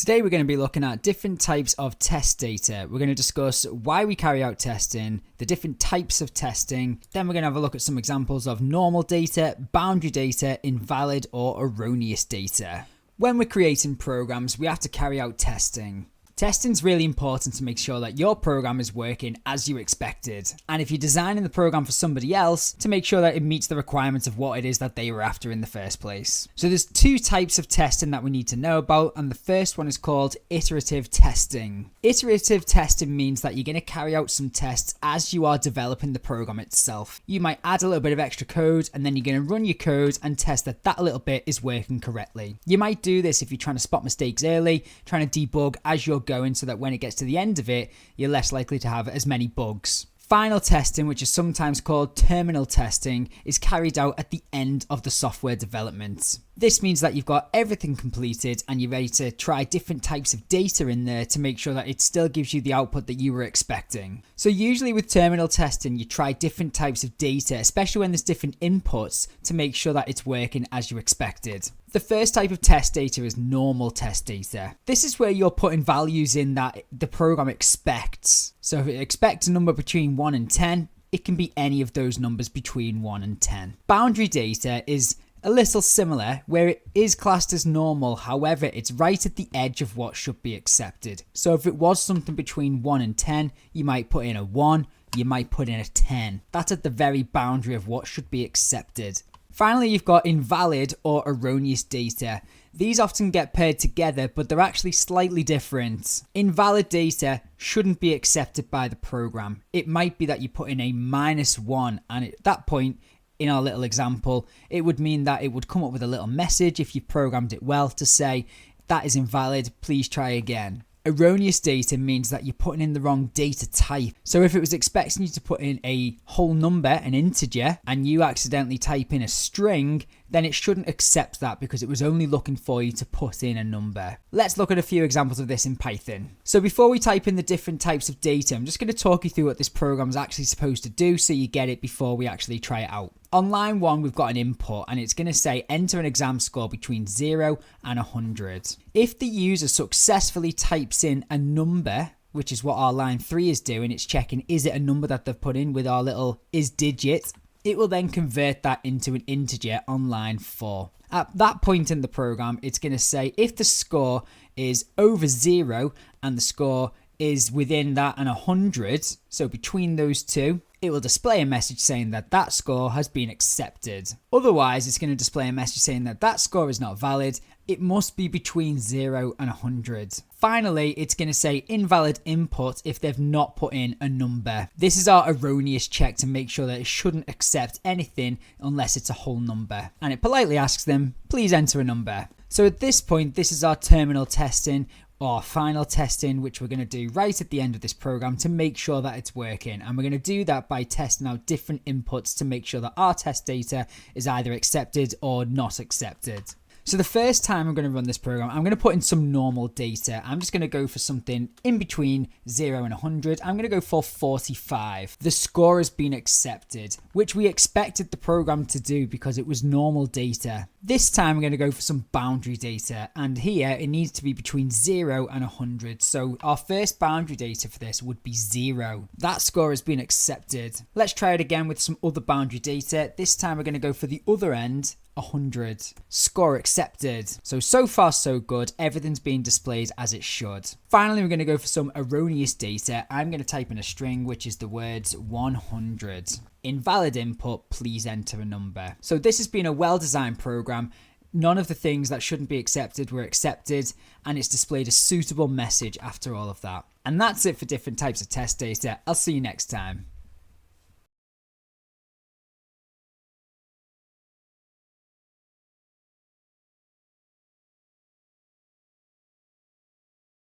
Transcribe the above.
Today we're going to be looking at different types of test data. We're going to discuss why we carry out testing, the different types of testing, then we're going to have a look at some examples of normal data, boundary data, invalid or erroneous data. When we're creating programs, we have to carry out testing. Testing is really important to make sure that your program is working as you expected. And if you're designing the program for somebody else, to make sure that it meets the requirements of what it is that they were after in the first place. So there's two types of testing that we need to know about, and the first one is called iterative testing. Iterative testing means that you're going to carry out some tests as you are developing the program itself. You might add a little bit of extra code, and then you're going to run your code and test that that little bit is working correctly. You might do this if you're trying to spot mistakes early, trying to debug as you're going, so that when it gets to the end of it, you're less likely to have as many bugs. Final testing, which is sometimes called terminal testing, is carried out at the end of the software development. This means that you've got everything completed and you're ready to try different types of data in there to make sure that it still gives you the output that you were expecting. So usually with terminal testing, you try different types of data, especially when there's different inputs, to make sure that it's working as you expected. The first type of test data is normal test data. This is where you're putting values in that the program expects. So if it expects a number between 1 and 10, it can be any of those numbers between 1 and 10. Boundary data is a little similar, where it is classed as normal, however it's right at the edge of what should be accepted. So if it was something between 1 and 10, you might put in a 1, you might put in a 10. That's at the very boundary of what should be accepted. Finally, you've got invalid or erroneous data. These often get paired together, but they're actually slightly different. Invalid data shouldn't be accepted by the program. It might be that you put in a -1, and at that point, in our little example, it would mean that it would come up with a little message if you programmed it well to say, that is invalid, please try again. Erroneous data means that you're putting in the wrong data type. So if it was expecting you to put in a whole number, an integer, and you accidentally type in a string, then it shouldn't accept that because it was only looking for you to put in a number. Let's look at a few examples of this in Python. So before we type in the different types of data, I'm just going to talk you through what this program is actually supposed to do so you get it before we actually try it out. On line 1, we've got an input and it's going to say enter an exam score between 0 and 100. If the user successfully types in a number, which is what our line 3 is doing, it's checking is it a number that they've put in with our little is digit, it will then convert that into an integer on line 4. At that point in the program, it's going to say if the score is over 0 and the score is within that and 100, so between those two, it will display a message saying that that score has been accepted. Otherwise, it's going to display a message saying that that score is not valid. It must be between 0 and 100. Finally, it's going to say invalid input if they've not put in a number. This is our erroneous check to make sure that it shouldn't accept anything unless it's a whole number. And it politely asks them, please enter a number. So at this point, this is our terminal testing, or final testing, which we're going to do right at the end of this program to make sure that it's working. And we're going to do that by testing out different inputs to make sure that our test data is either accepted or not accepted. So the first time I'm going to run this program, I'm going to put in some normal data. I'm just going to go for something in between 0 and 100. I'm going to go for 45. The score has been accepted, which we expected the program to do because it was normal data. This time I'm going to go for some boundary data, and here it needs to be between 0 and 100. So our first boundary data for this would be 0. That score has been accepted. Let's try it again with some other boundary data. This time we're going to go for the other end, 100. Score accepted. So far so good. Everything's being displayed as it should. Finally, we're going to go for some erroneous data. I'm going to type in a string, which is the words 100. Invalid input, please enter a number. So this has been a well-designed program. None of the things that shouldn't be accepted were accepted, and it's displayed a suitable message after all of that. And that's it for different types of test data. I'll see you next time.